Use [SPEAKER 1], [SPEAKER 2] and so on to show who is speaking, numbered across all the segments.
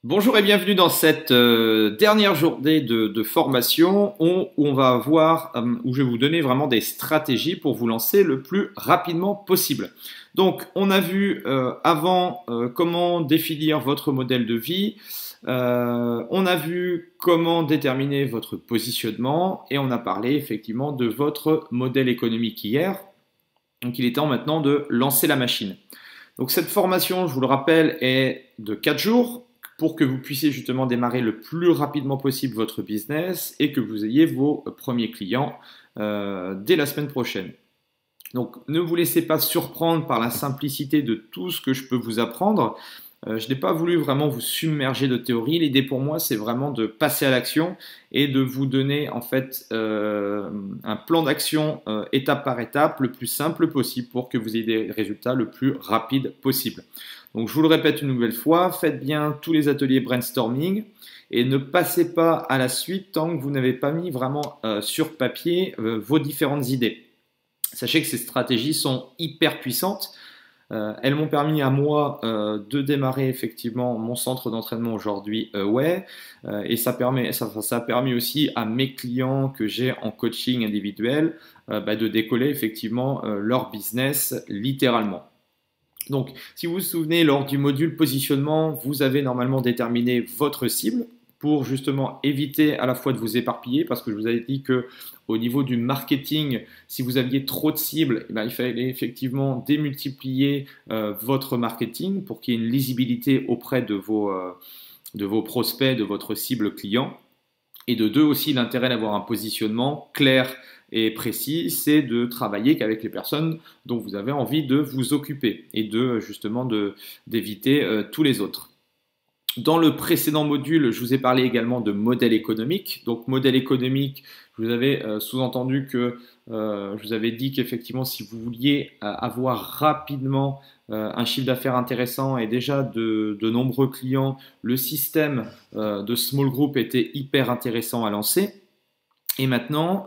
[SPEAKER 1] Bonjour et bienvenue dans cette dernière journée de formation où je vais vous donner vraiment des stratégies pour vous lancer le plus rapidement possible. Donc, on a vu avant comment définir votre modèle de vie, on a vu comment déterminer votre positionnement et on a parlé effectivement de votre modèle économique hier. Donc, il est temps maintenant de lancer la machine. Donc, cette formation, je vous le rappelle, est de 4 jours pour que vous puissiez justement démarrer le plus rapidement possible votre business et que vous ayez vos premiers clients dès la semaine prochaine. Donc ne vous laissez pas surprendre par la simplicité de tout ce que je peux vous apprendre. Je n'ai pas voulu vraiment vous submerger de théorie. L'idée pour moi, c'est vraiment de passer à l'action et de vous donner en fait un plan d'action étape par étape le plus simple possible pour que vous ayez des résultats le plus rapides possible. Donc je vous le répète une nouvelle fois, faites bien tous les ateliers brainstorming et ne passez pas à la suite tant que vous n'avez pas mis vraiment sur papier vos différentes idées. Sachez que ces stratégies sont hyper puissantes. Elles m'ont permis à moi de démarrer effectivement mon centre d'entraînement aujourd'hui et ça a permis aussi à mes clients que j'ai en coaching individuel de décoller effectivement leur business littéralement. Donc, si vous vous souvenez, lors du module positionnement, vous avez normalement déterminé votre cible pour justement éviter à la fois de vous éparpiller, parce que je vous avais dit que au niveau du marketing, si vous aviez trop de cibles, il fallait effectivement démultiplier votre marketing pour qu'il y ait une lisibilité auprès de vos prospects, de votre cible client. Et de deux aussi, l'intérêt d'avoir un positionnement clair et précis, c'est de travailler qu'avec les personnes dont vous avez envie de vous occuper et de justement d'éviter tous les autres. Dans le précédent module, je vous ai parlé également de modèle économique. Donc modèle économique, je vous avais sous-entendu que je vous avais dit qu'effectivement, si vous vouliez avoir rapidement un chiffre d'affaires intéressant et déjà de nombreux clients, le système de small group était hyper intéressant à lancer. Et maintenant,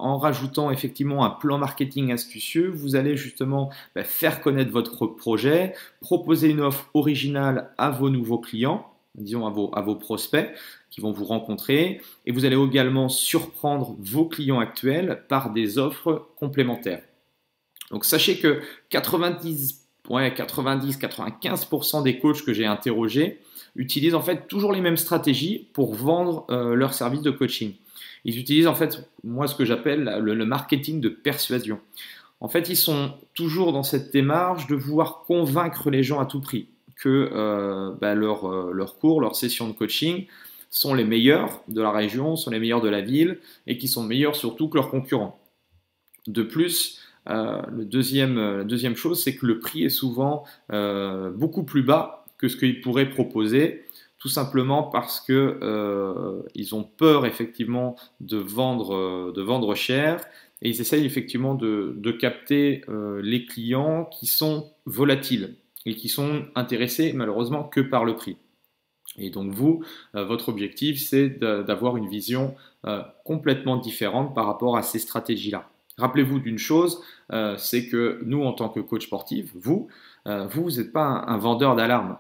[SPEAKER 1] en rajoutant effectivement un plan marketing astucieux, vous allez justement faire connaître votre projet, proposer une offre originale à vos nouveaux clients, disons à vos prospects qui vont vous rencontrer, et vous allez également surprendre vos clients actuels par des offres complémentaires. Donc sachez que 90-95% des coachs que j'ai interrogés utilisent en fait toujours les mêmes stratégies pour vendre leur service de coaching. Ils utilisent en fait, moi, ce que j'appelle le marketing de persuasion. En fait, ils sont toujours dans cette démarche de vouloir convaincre les gens à tout prix que leurs cours, leurs sessions de coaching sont les meilleurs de la région, sont les meilleurs de la ville et qui sont meilleurs surtout que leurs concurrents. De plus, la deuxième chose, c'est que le prix est souvent beaucoup plus bas que ce qu'ils pourraient proposer, tout simplement parce que ils ont peur effectivement de vendre cher et ils essayent effectivement de capter les clients qui sont volatiles et qui sont intéressés malheureusement que par le prix. Et donc vous, votre objectif, c'est d'avoir une vision complètement différente par rapport à ces stratégies-là. Rappelez-vous d'une chose, c'est que nous, en tant que coach sportif, vous n'êtes pas un vendeur d'alarme.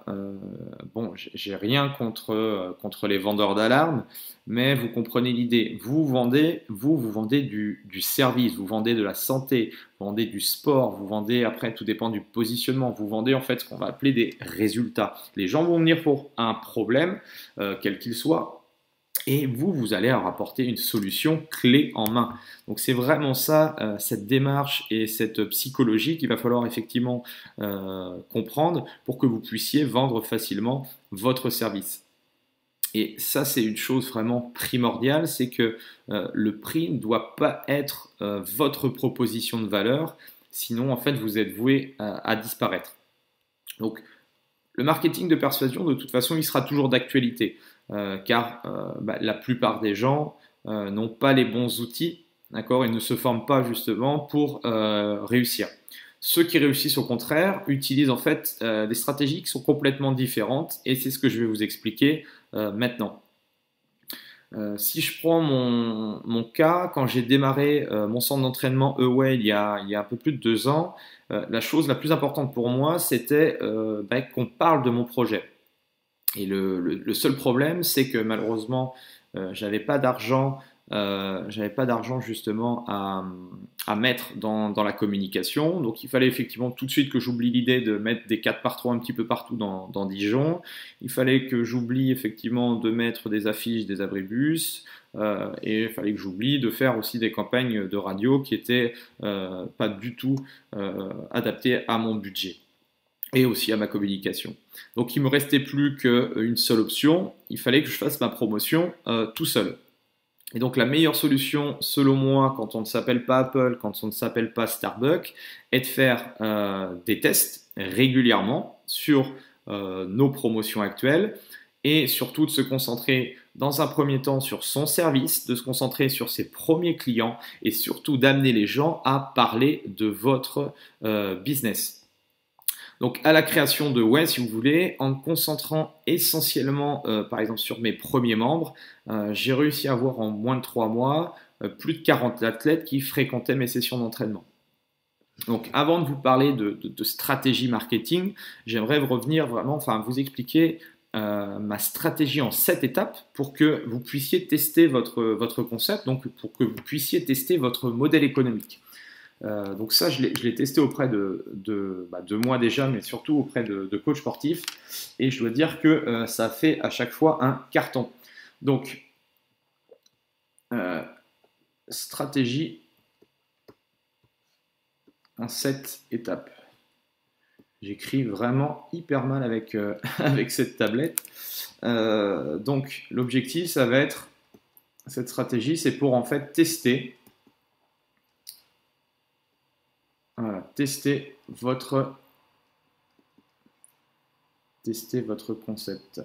[SPEAKER 1] Bon, j'ai rien contre les vendeurs d'alarme, mais vous comprenez l'idée. Vous vendez du service, vous vendez de la santé, vous vendez du sport, vous vendez, après, tout dépend du positionnement, vous vendez en fait ce qu'on va appeler des résultats. Les gens vont venir pour un problème, quel qu'il soit, et vous allez leur apporter une solution clé en main. Donc c'est vraiment ça, cette démarche et cette psychologie qu'il va falloir effectivement comprendre pour que vous puissiez vendre facilement votre service. Et ça, c'est une chose vraiment primordiale, c'est que le prix ne doit pas être votre proposition de valeur, sinon en fait vous êtes voué à disparaître. Donc le marketing de persuasion, de toute façon, il sera toujours d'actualité. Car la plupart des gens n'ont pas les bons outils, d'accord, ils ne se forment pas justement pour réussir. Ceux qui réussissent au contraire utilisent en fait des stratégies qui sont complètement différentes et c'est ce que je vais vous expliquer maintenant. Si je prends mon cas, quand j'ai démarré mon centre d'entraînement Away il y a un peu plus de 2 ans, la chose la plus importante pour moi c'était qu'on parle de mon projet. Et le seul problème, c'est que malheureusement, j'avais pas d'argent, justement à mettre dans la communication. Donc il fallait effectivement tout de suite que j'oublie l'idée de mettre des 4x3 un petit peu partout dans Dijon. Il fallait que j'oublie effectivement de mettre des affiches, des abribus. Et il fallait que j'oublie de faire aussi des campagnes de radio qui étaient pas du tout adaptées à mon budget et aussi à ma communication. Donc il me restait plus qu'une seule option, il fallait que je fasse ma promotion tout seul. Et donc la meilleure solution, selon moi, quand on ne s'appelle pas Apple, quand on ne s'appelle pas Starbucks, est de faire des tests régulièrement sur nos promotions actuelles et surtout de se concentrer dans un premier temps sur son service, de se concentrer sur ses premiers clients et surtout d'amener les gens à parler de votre business. Donc à la création de web, si vous voulez, en me concentrant essentiellement, par exemple, sur mes premiers membres, j'ai réussi à avoir en moins de 3 mois plus de 40 athlètes qui fréquentaient mes sessions d'entraînement. Donc avant de vous parler de stratégie marketing, j'aimerais revenir vraiment, enfin vous expliquer ma stratégie en 7 étapes pour que vous puissiez tester votre concept, donc pour que vous puissiez tester votre modèle économique. Donc ça, je l'ai testé auprès de moi déjà, mais surtout auprès de coachs sportifs. Et je dois dire que ça fait à chaque fois un carton. Donc, stratégie en 7 étapes. J'écris vraiment hyper mal avec, avec cette tablette. Donc, l'objectif, ça va être, cette stratégie, c'est pour en fait tester. Voilà, tester votre concept.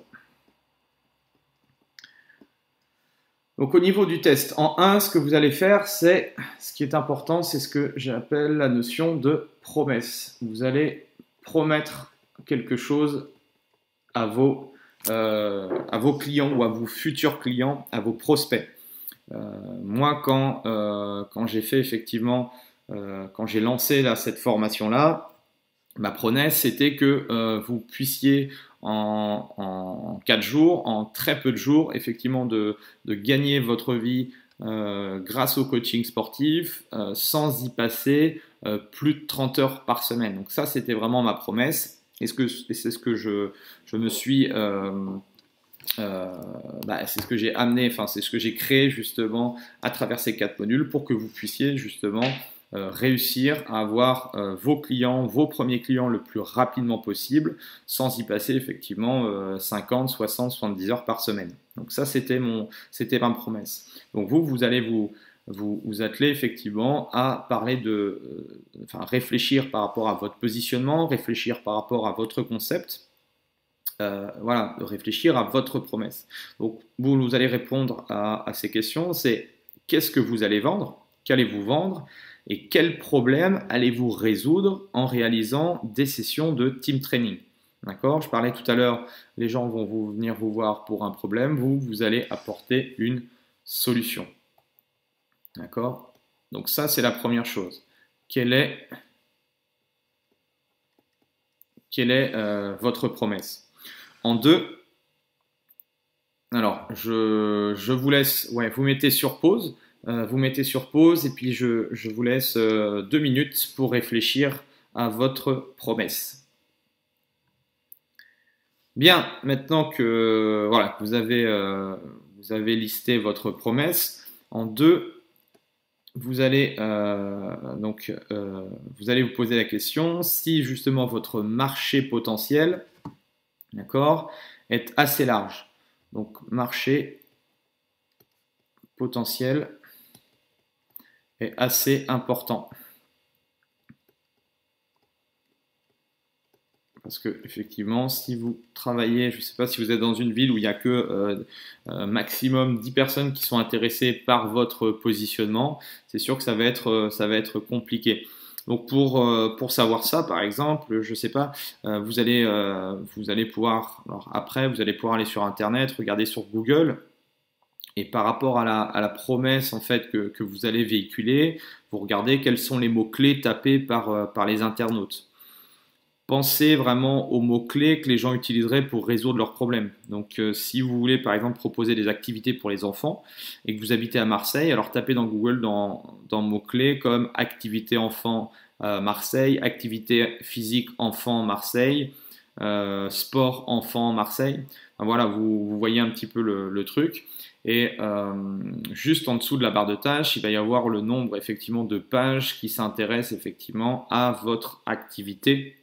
[SPEAKER 1] Donc au niveau du test, en 1, ce que vous allez faire, c'est, ce qui est important, c'est ce que j'appelle la notion de promesse. Vous allez promettre quelque chose à vos clients ou à vos futurs clients, à vos prospects. Moi, quand j'ai fait effectivement quand j'ai lancé cette formation-là, ma promesse, c'était que vous puissiez en 4 jours, en très peu de jours, effectivement, de gagner votre vie grâce au coaching sportif, sans y passer plus de 30 heures par semaine. Donc ça, c'était vraiment ma promesse. Et c'est ce que je me suis... c'est ce que j'ai amené, enfin c'est ce que j'ai créé justement à travers ces 4 modules pour que vous puissiez justement réussir à avoir vos clients, vos premiers clients le plus rapidement possible sans y passer effectivement 50, 60, 70 heures par semaine. Donc ça c'était ma promesse. Donc vous allez vous atteler effectivement à parler réfléchir par rapport à votre positionnement, réfléchir par rapport à votre concept. Voilà, de réfléchir à votre promesse. Donc, vous allez répondre à ces questions, c'est qu'est-ce que vous allez vendre, qu'allez-vous vendre et quel problème allez-vous résoudre en réalisant des sessions de team training. D'accord? Je parlais tout à l'heure, les gens vont venir vous voir pour un problème, vous allez apporter une solution. D'accord? Donc ça, c'est la première chose. Quelle est votre promesse? En 2, alors je vous laisse, vous mettez sur pause, et puis je vous laisse 2 minutes pour réfléchir à votre promesse. Bien, maintenant que voilà, vous avez listé votre promesse, en 2, vous allez vous poser la question si justement votre marché potentiel, d'accord, est assez large. Donc, marché potentiel est assez important. Parce que, effectivement, si vous travaillez, je ne sais pas si vous êtes dans une ville où il n'y a que maximum 10 personnes qui sont intéressées par votre positionnement, c'est sûr que ça va être compliqué. Donc pour savoir ça, par exemple, je sais pas, vous allez pouvoir, alors après, vous allez pouvoir aller sur Internet, regarder sur Google, et par rapport à la promesse en fait que vous allez véhiculer, vous regardez quels sont les mots-clés tapés par les internautes. pensez vraiment aux mots-clés que les gens utiliseraient pour résoudre leurs problèmes. Donc, si vous voulez, par exemple, proposer des activités pour les enfants et que vous habitez à Marseille, alors tapez dans Google dans mots-clés comme activité enfant Marseille, activité physique enfant Marseille, sport enfant Marseille. Enfin, voilà, vous voyez un petit peu le truc. Et juste en dessous de la barre de tâches, il va y avoir le nombre effectivement de pages qui s'intéressent effectivement à votre activité.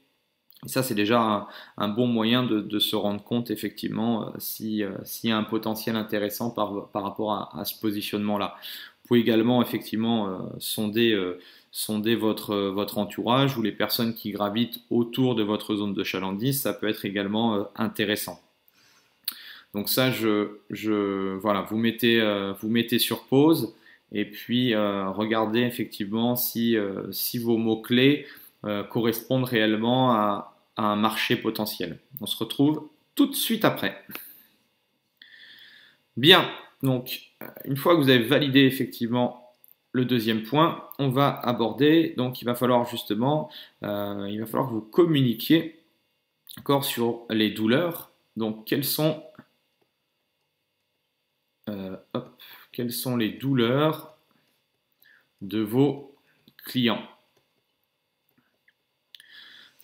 [SPEAKER 1] Et ça, c'est déjà un bon moyen de se rendre compte effectivement s'il y a un potentiel intéressant par rapport à ce positionnement-là. Vous pouvez également effectivement sonder votre entourage ou les personnes qui gravitent autour de votre zone de chalandise. Ça peut être également intéressant. Donc ça, voilà, vous mettez sur pause et puis regardez effectivement si vos mots-clés correspondent réellement à un marché potentiel. On se retrouve tout de suite après. Bien, donc une fois que vous avez validé effectivement le deuxième point, on va aborder, donc il va falloir justement, il va falloir que vous communiquiez encore sur les douleurs. Donc quelles sont les douleurs de vos clients?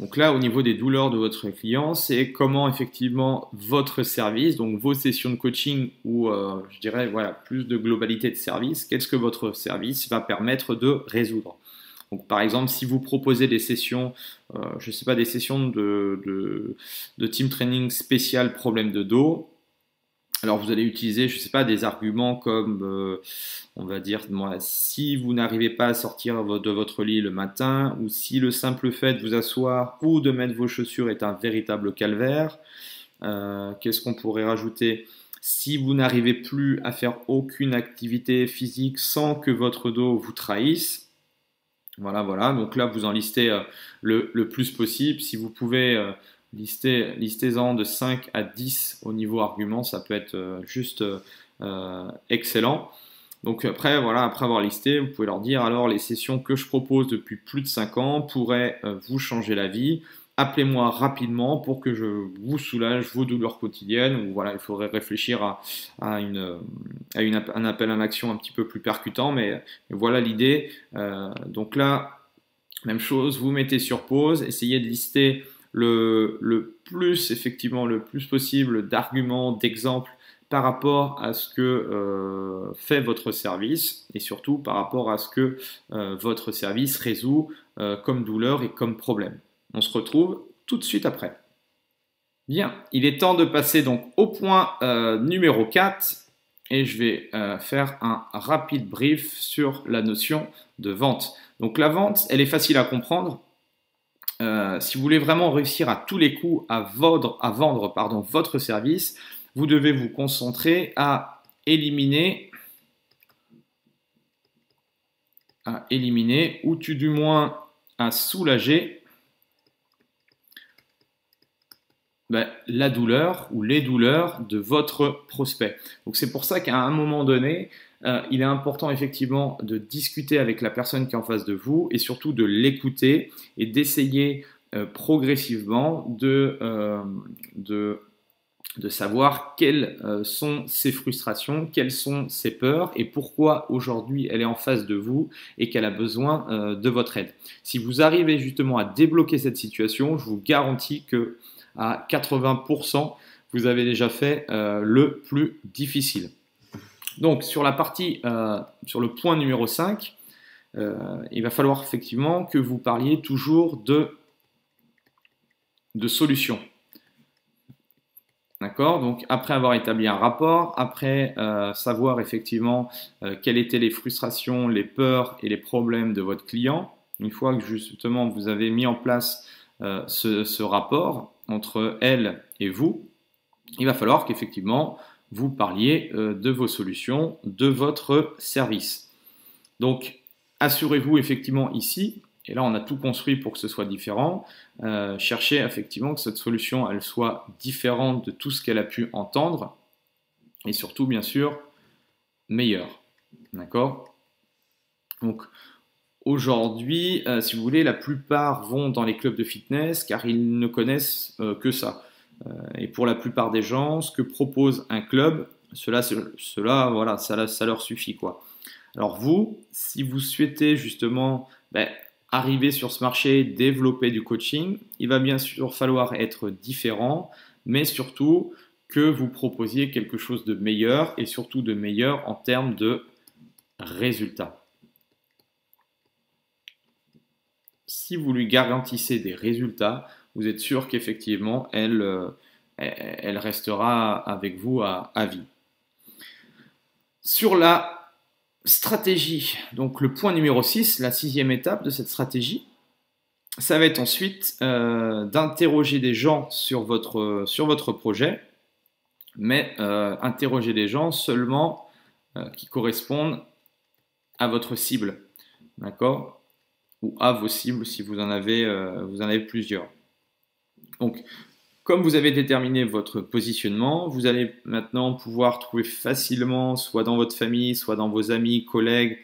[SPEAKER 1] Donc là, au niveau des douleurs de votre client, c'est comment effectivement votre service, donc vos sessions de coaching ou je dirais voilà, plus de globalité de service, qu'est-ce que votre service va permettre de résoudre? Donc par exemple, si vous proposez des sessions, je ne sais pas, des sessions de team training spécial problème de dos, alors vous allez utiliser, je ne sais pas, des arguments comme, on va dire, si vous n'arrivez pas à sortir de votre lit le matin, ou si le simple fait de vous asseoir ou de mettre vos chaussures est un véritable calvaire, qu'est-ce qu'on pourrait rajouter? Si vous n'arrivez plus à faire aucune activité physique sans que votre dos vous trahisse, voilà, voilà. Donc là, vous en listez le plus possible. Si vous pouvez listez-en de 5 à 10 au niveau argument, ça peut être juste excellent. Donc après, voilà, après avoir listé, vous pouvez leur dire alors les sessions que je propose depuis plus de 5 ans pourraient vous changer la vie. Appelez-moi rapidement pour que je vous soulage vos douleurs quotidiennes. Ou voilà, il faudrait réfléchir à un appel à l'action un petit peu plus percutant, mais voilà l'idée. Donc là, même chose, vous mettez sur pause, essayez de lister le plus possible d'arguments, d'exemples par rapport à ce que fait votre service et surtout par rapport à ce que votre service résout comme douleur et comme problème. On se retrouve tout de suite après. Bien, il est temps de passer donc au point numéro 4 et je vais faire un rapide brief sur la notion de vente. Donc la vente, elle est facile à comprendre. Si vous voulez vraiment réussir à tous les coups à vendre votre service, vous devez vous concentrer à éliminer ou tout du moins à soulager la douleur ou les douleurs de votre prospect. Donc c'est pour ça qu'à un moment donné, il est important effectivement de discuter avec la personne qui est en face de vous et surtout de l'écouter et d'essayer progressivement de savoir quelles sont ses frustrations, quelles sont ses peurs et pourquoi aujourd'hui elle est en face de vous et qu'elle a besoin de votre aide. Si vous arrivez justement à débloquer cette situation, je vous garantis que à 80%, vous avez déjà fait le plus difficile. Donc sur sur le point numéro 5, il va falloir effectivement que vous parliez toujours de solutions. D'accord? Donc après avoir établi un rapport, après savoir effectivement quelles étaient les frustrations, les peurs et les problèmes de votre client, une fois que justement vous avez mis en place ce rapport entre elle et vous, il va falloir qu'effectivement vous parliez de vos solutions, de votre service. Donc assurez-vous effectivement ici, et là on a tout construit pour que ce soit différent, cherchez effectivement que cette solution elle soit différente de tout ce qu'elle a pu entendre, et surtout bien sûr meilleure. D'accord? Donc aujourd'hui, si vous voulez, la plupart vont dans les clubs de fitness car ils ne connaissent que ça. Et pour la plupart des gens, ce que propose un club, voilà, ça leur suffit, quoi. Alors vous, si vous souhaitez justement arriver sur ce marché, développer du coaching, il va bien sûr falloir être différent, mais surtout que vous proposiez quelque chose de meilleur et surtout de meilleur en termes de résultats. Si vous lui garantissez des résultats, vous êtes sûr qu'effectivement, elle restera avec vous à vie. Sur la stratégie, donc le point numéro 6, la 6e étape de cette stratégie, ça va être ensuite d'interroger des gens sur votre projet, mais interroger des gens seulement qui correspondent à votre cible, d'accord? Ou à vos cibles si vous en avez plusieurs. Donc, comme vous avez déterminé votre positionnement, vous allez maintenant pouvoir trouver facilement, soit dans votre famille, soit dans vos amis, collègues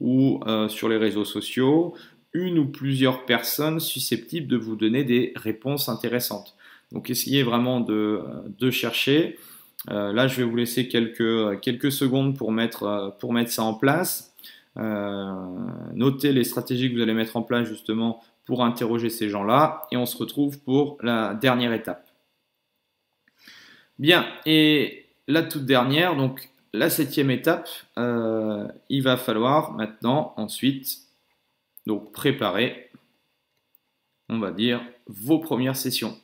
[SPEAKER 1] ou sur les réseaux sociaux, une ou plusieurs personnes susceptibles de vous donner des réponses intéressantes. Donc, essayez vraiment de chercher. Là, je vais vous laisser quelques secondes pour mettre ça en place. Notez les stratégies que vous allez mettre en place justement pour interroger ces gens-là et on se retrouve pour la dernière étape. Bien, et la toute dernière, donc la 7e étape, il va falloir maintenant ensuite donc préparer, on va dire, vos premières sessions.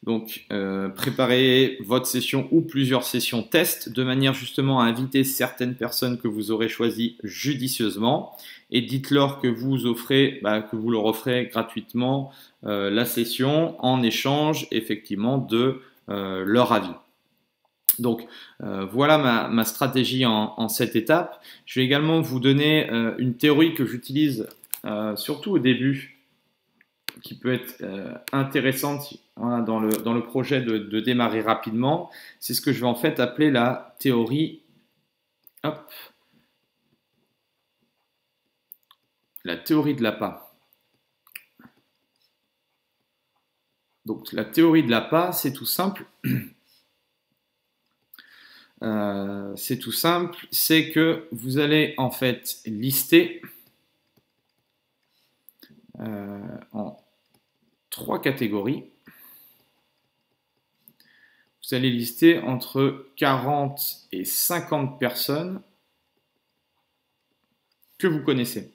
[SPEAKER 1] Donc, préparez votre session ou plusieurs sessions test de manière justement à inviter certaines personnes que vous aurez choisies judicieusement et dites-leur que vous leur offrez gratuitement la session en échange effectivement de leur avis. Donc, voilà ma stratégie en 7 étapes. Je vais également vous donner une théorie que j'utilise surtout au début qui peut être intéressante dans le projet de démarrer rapidement. C'est ce que je vais en fait appeler la théorie, la théorie de l'appât. Donc la théorie de l'appât, c'est tout simple. C'est que vous allez en fait lister en 3 catégories. Vous allez lister entre 40 et 50 personnes que vous connaissez.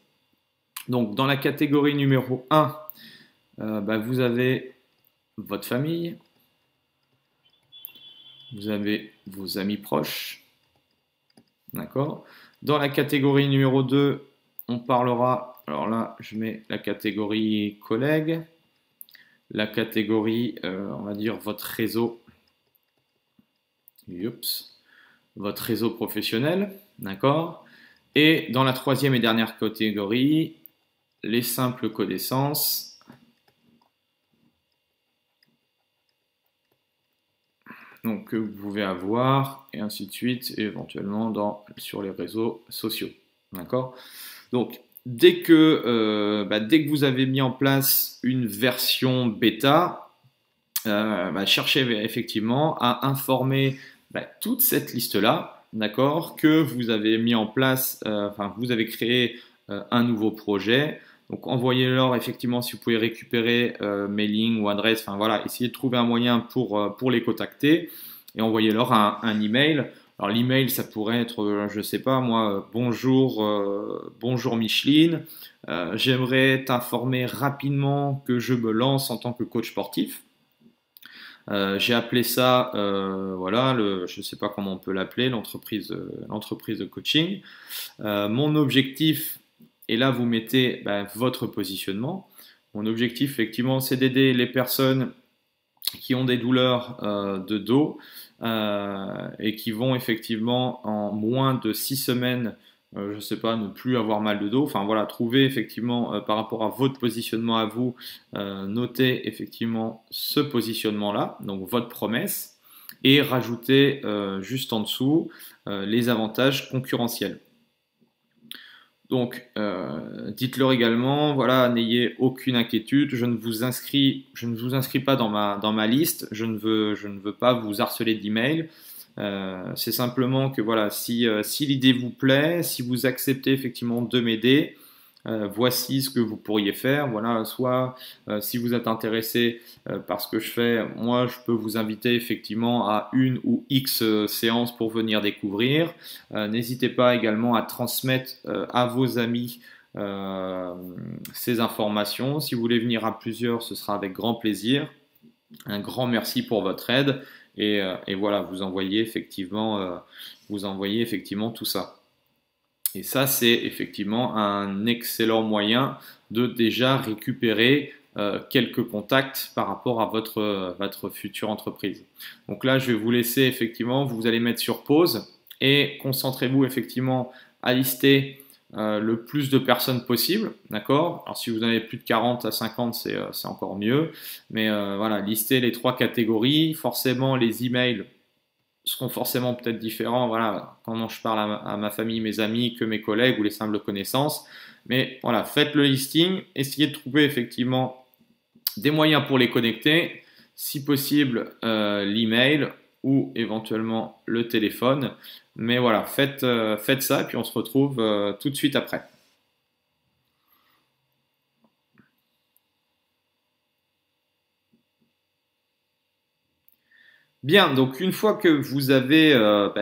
[SPEAKER 1] Donc, dans la catégorie numéro 1, vous avez votre famille, vous avez vos amis proches, d'accord? Dans la catégorie numéro 2, on parlera, alors là, je mets la catégorie collègues, la catégorie, on va dire, votre réseau, votre réseau professionnel, d'accord? Et dans la 3e et dernière catégorie, les simples connaissances, donc que vous pouvez avoir, et ainsi de suite, et éventuellement sur les réseaux sociaux, d'accord? Donc, dès que vous avez mis en place une version bêta, cherchez effectivement à informer toute cette liste-là, d'accord, que vous avez mis en place, vous avez créé un nouveau projet. Donc envoyez-leur effectivement si vous pouvez récupérer mailing ou adresse, essayez de trouver un moyen pour les contacter et envoyez-leur un email. Alors l'email, ça pourrait être, je sais pas moi, bonjour Micheline, j'aimerais t'informer rapidement que je me lance en tant que coach sportif. J'ai appelé ça, je ne sais pas comment on peut l'appeler, l'entreprise de coaching. Mon objectif, et là vous mettez votre positionnement. Mon objectif, effectivement, c'est d'aider les personnes qui ont des douleurs de dos et qui vont effectivement en moins de 6 semaines, je ne sais pas, ne plus avoir mal de dos. Trouver effectivement par rapport à votre positionnement à vous, notez effectivement ce positionnement-là, donc votre promesse. et rajouter juste en dessous les avantages concurrentiels. Donc, dites-leur également, voilà, n'ayez aucune inquiétude, je ne vous inscris pas dans ma liste, je ne veux pas vous harceler d'emails. C'est simplement que voilà, si l'idée vous plaît, si vous acceptez effectivement de m'aider, voici ce que vous pourriez faire. Voilà, soit si vous êtes intéressé par ce que je fais, moi je peux vous inviter effectivement à une ou X séances pour venir découvrir. N'hésitez pas également à transmettre à vos amis ces informations. Si vous voulez venir à plusieurs, ce sera avec grand plaisir. Un grand merci pour votre aide et voilà, vous envoyez effectivement tout ça. Et ça, c'est effectivement un excellent moyen de déjà récupérer quelques contacts par rapport à votre future entreprise. Donc là, je vais vous laisser effectivement, vous allez mettre sur pause et concentrez-vous effectivement à lister le plus de personnes possible, d'accord? Alors si vous en avez plus de 40 à 50, c'est encore mieux, mais voilà, listez les 3 catégories, forcément les emails seront forcément peut-être différents, voilà, quand je parle à ma famille, mes amis, que mes collègues ou les simples connaissances. Mais voilà, faites le listing, essayez de trouver effectivement des moyens pour les connecter, si possible l'email ou éventuellement le téléphone. Mais voilà, faites ça et puis on se retrouve tout de suite après. Bien, donc une fois que vous avez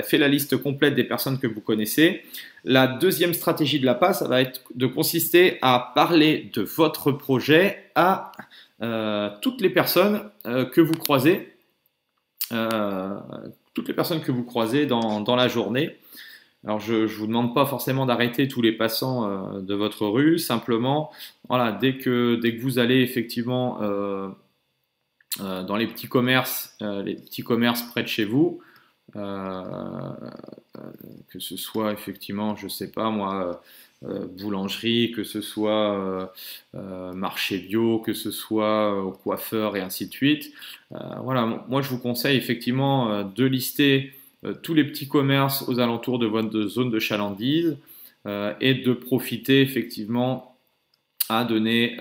[SPEAKER 1] fait la liste complète des personnes que vous connaissez, la deuxième stratégie de la PAS, ça va être de consister à parler de votre projet à toutes les personnes que vous croisez, dans la journée. Alors je ne vous demande pas forcément d'arrêter tous les passants de votre rue, simplement, voilà, dès que vous allez effectivement dans les petits commerces près de chez vous, que ce soit effectivement, je sais pas moi, boulangerie, que ce soit marché bio, que ce soit au coiffeur et ainsi de suite. Voilà, moi je vous conseille effectivement de lister tous les petits commerces aux alentours de votre zone de chalandise et de profiter effectivement à donner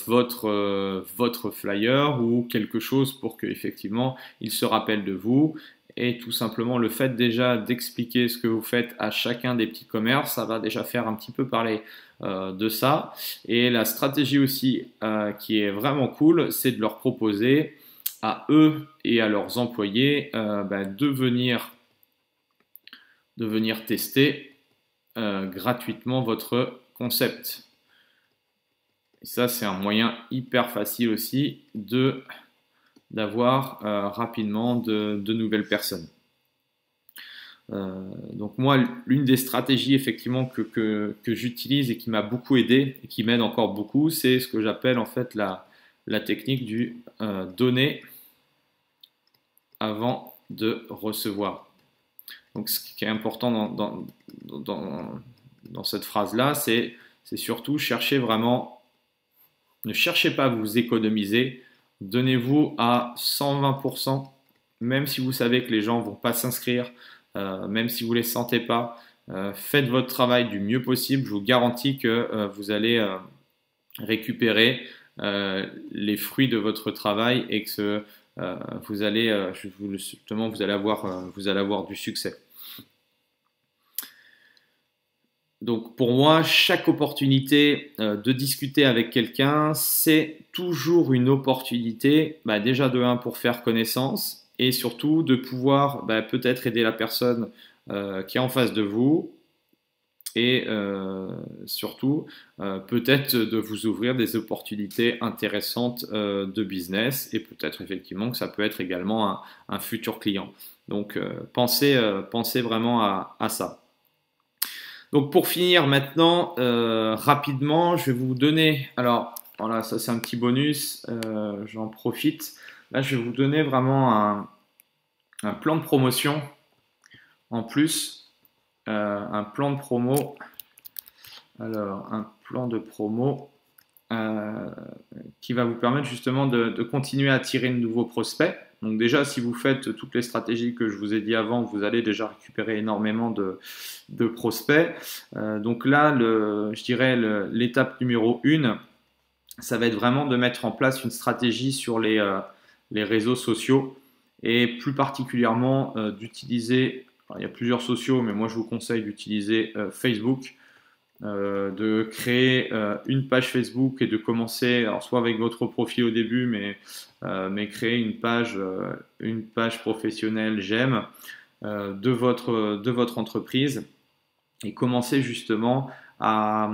[SPEAKER 1] votre flyer ou quelque chose pour que effectivement il se rappelle de vous. Et tout simplement le fait déjà d'expliquer ce que vous faites à chacun des petits commerces, ça va déjà faire un petit peu parler de ça. Et la stratégie aussi qui est vraiment cool, c'est de leur proposer à eux et à leurs employés de venir tester gratuitement votre concept. Et ça, c'est un moyen hyper facile aussi d'avoir rapidement de nouvelles personnes. Donc moi, l'une des stratégies effectivement que j'utilise et qui m'a beaucoup aidé et qui m'aide encore beaucoup, c'est ce que j'appelle en fait la technique du donner avant de recevoir. Donc ce qui est important dans cette phrase-là, c'est surtout ne cherchez pas à vous économiser, donnez-vous à 120%, même si vous savez que les gens ne vont pas s'inscrire, même si vous ne les sentez pas, faites votre travail du mieux possible, je vous garantis que vous allez récupérer les fruits de votre travail et que vous allez avoir du succès. Donc pour moi, chaque opportunité de discuter avec quelqu'un, c'est toujours une opportunité, déjà de 1 pour faire connaissance et surtout de pouvoir peut-être aider la personne qui est en face de vous et surtout peut-être de vous ouvrir des opportunités intéressantes de business et peut-être effectivement que ça peut être également un futur client. Donc pensez vraiment à ça. Donc pour finir maintenant, rapidement, je vais vous donner, alors voilà, ça c'est un petit bonus, j'en profite. Là, je vais vous donner vraiment un plan de promotion en plus, un plan de promo. Alors, un plan de promo qui va vous permettre justement de continuer à attirer de nouveaux prospects. Donc déjà, si vous faites toutes les stratégies que je vous ai dit avant, vous allez déjà récupérer énormément de prospects. Donc là, je dirais l'étape numéro 1, ça va être vraiment de mettre en place une stratégie sur les réseaux sociaux et plus particulièrement d'utiliser, il y a plusieurs sociaux, mais moi je vous conseille d'utiliser Facebook, de créer une page Facebook et de commencer, alors soit avec votre profil au début, mais créer une page professionnelle j'aime de votre entreprise et commencer justement à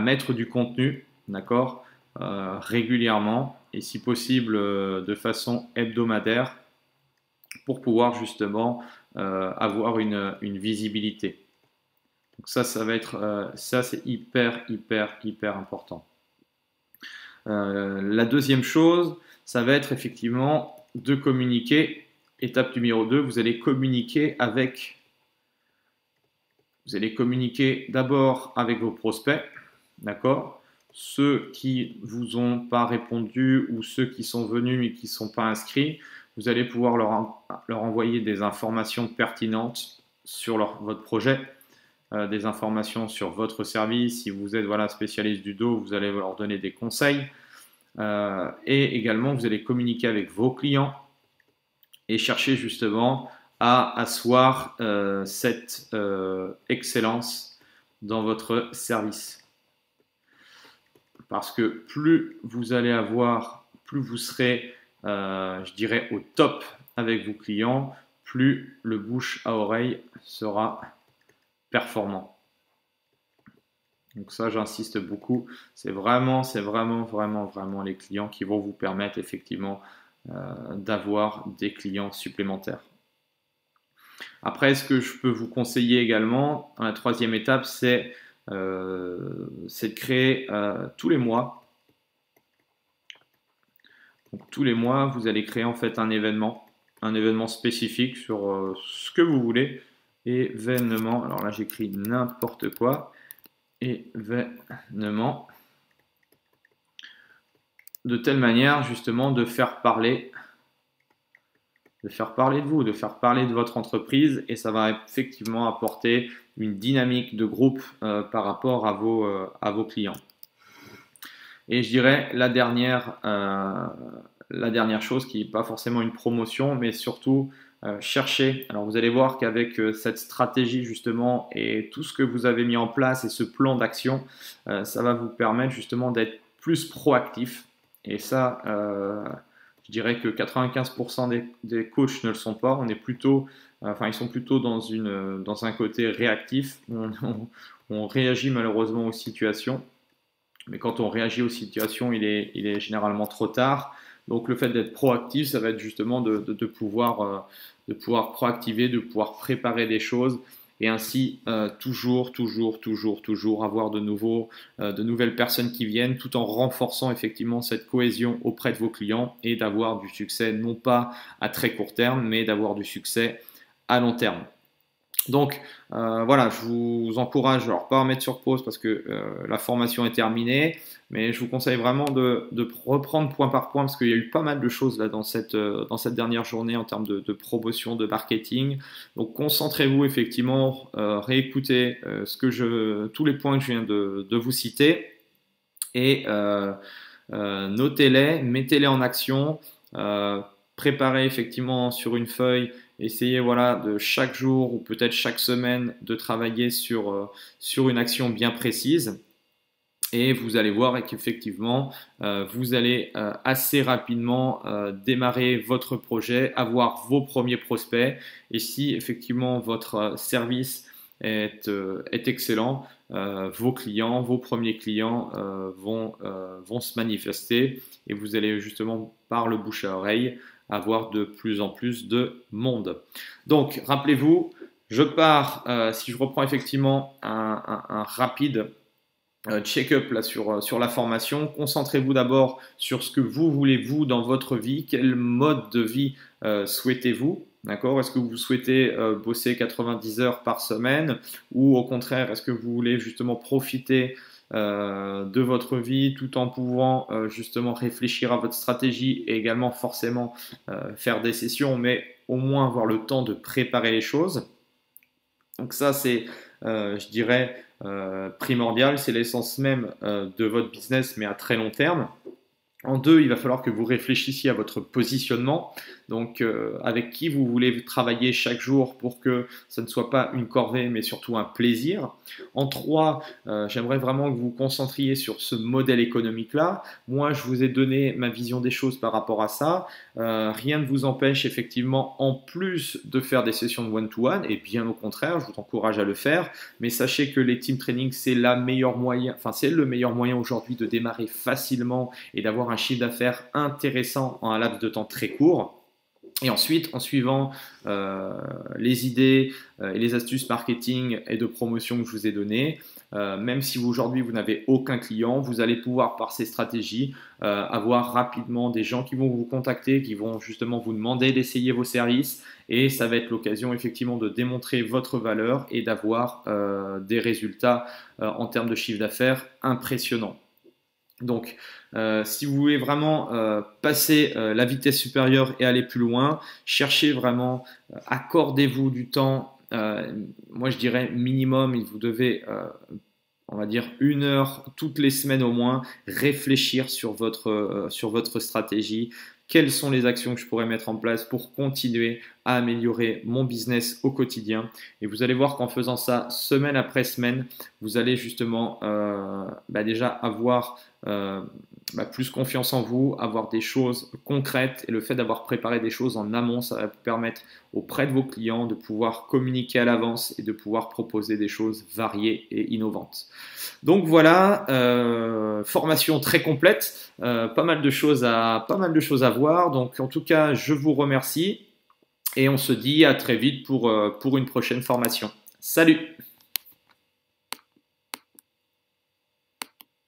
[SPEAKER 1] mettre du contenu, d'accord, régulièrement et si possible de façon hebdomadaire pour pouvoir justement avoir une visibilité. Donc ça va être, ça c'est hyper important. La deuxième chose, ça va être effectivement de communiquer. Étape numéro 2, vous allez communiquer d'abord avec vos prospects, d'accord? Ceux qui vous ont pas répondu ou ceux qui sont venus mais qui ne sont pas inscrits, vous allez pouvoir leur envoyer des informations pertinentes sur votre projet, des informations sur votre service. Si vous êtes spécialiste du dos, vous allez leur donner des conseils. Et également, vous allez communiquer avec vos clients et chercher justement à asseoir cette excellence dans votre service. Parce que plus vous allez avoir, plus vous serez, je dirais, au top avec vos clients, plus le bouche à oreille sera performant. Donc ça, j'insiste beaucoup. C'est vraiment les clients qui vont vous permettre effectivement d'avoir des clients supplémentaires. Après, ce que je peux vous conseiller également, la troisième étape, c'est de créer tous les mois. Donc, tous les mois, vous allez créer en fait un événement spécifique sur ce que vous voulez. Événement, alors là j'écris n'importe quoi. Événement. De telle manière justement de faire parler de vous, de faire parler de votre entreprise et ça va effectivement apporter une dynamique de groupe par rapport à vos clients. Et je dirais la dernière chose qui n'est pas forcément une promotion, mais surtout chercher. Alors vous allez voir qu'avec cette stratégie justement et tout ce que vous avez mis en place et ce plan d'action, ça va vous permettre justement d'être plus proactif. Et ça, je dirais que 95% des coachs ne le sont pas. Ils sont plutôt dans un côté réactif. On réagit malheureusement aux situations. Mais quand on réagit aux situations, il est généralement trop tard. Donc le fait d'être proactif, ça va être justement de pouvoir proactiver, de pouvoir préparer des choses et ainsi toujours avoir de nouvelles personnes qui viennent tout en renforçant effectivement cette cohésion auprès de vos clients et d'avoir du succès non pas à très court terme mais d'avoir du succès à long terme. Donc voilà, je vous encourage, alors pas à mettre sur pause parce que la formation est terminée, mais je vous conseille vraiment de reprendre point par point parce qu'il y a eu pas mal de choses là dans cette dernière journée en termes de promotion, de marketing. Donc concentrez-vous effectivement, réécoutez tous les points que je viens de vous citer et notez-les, mettez-les en action, préparez effectivement sur une feuille. Essayez de chaque jour ou peut-être chaque semaine de travailler sur une action bien précise et vous allez voir qu'effectivement vous allez assez rapidement démarrer votre projet, avoir vos premiers prospects et si effectivement votre service est excellent, vos premiers clients vont se manifester et vous allez justement par le bouche à oreille avoir de plus en plus de monde. Donc, rappelez-vous, je pars, si je reprends effectivement un rapide check-up là sur la formation, concentrez-vous d'abord sur ce que vous voulez vous dans votre vie, quel mode de vie souhaitez-vous, d'accord? Est-ce que vous souhaitez bosser 90 heures par semaine ou au contraire, est-ce que vous voulez justement profiter de votre vie tout en pouvant justement réfléchir à votre stratégie et également forcément faire des sessions, mais au moins avoir le temps de préparer les choses. Donc ça, c'est, je dirais, primordial, c'est l'essence même de votre business, mais à très long terme. En deux, il va falloir que vous réfléchissiez à votre positionnement, donc avec qui vous voulez travailler chaque jour pour que ça ne soit pas une corvée, mais surtout un plaisir. En trois, j'aimerais vraiment que vous vous concentriez sur ce modèle économique-là. Moi, je vous ai donné ma vision des choses par rapport à ça. Rien ne vous empêche effectivement, en plus de faire des sessions de one-to-one, et bien au contraire, je vous encourage à le faire, mais sachez que les team training, c'est le meilleur moyen aujourd'hui de démarrer facilement et d'avoir un chiffre d'affaires intéressant en un laps de temps très court. Et ensuite, en suivant les idées et les astuces marketing et de promotion que je vous ai données, même si aujourd'hui vous n'avez aucun client, vous allez pouvoir par ces stratégies avoir rapidement des gens qui vont vous contacter, qui vont justement vous demander d'essayer vos services, et ça va être l'occasion effectivement de démontrer votre valeur et d'avoir des résultats en termes de chiffre d'affaires impressionnants. Donc, si vous voulez vraiment passer la vitesse supérieure et aller plus loin, cherchez vraiment, accordez-vous du temps. Moi, je dirais minimum, vous devez, on va dire, 1 heure toutes les semaines au moins, réfléchir sur votre stratégie. Quelles sont les actions que je pourrais mettre en place pour continuer à améliorer mon business au quotidien? Et vous allez voir qu'en faisant ça semaine après semaine, vous allez justement déjà avoir plus confiance en vous, avoir des choses concrètes. Et le fait d'avoir préparé des choses en amont, ça va vous permettre auprès de vos clients de pouvoir communiquer à l'avance et de pouvoir proposer des choses variées et innovantes. Donc voilà, formation très complète, pas mal de choses à voir. Donc en tout cas, je vous remercie et on se dit à très vite pour une prochaine formation. Salut!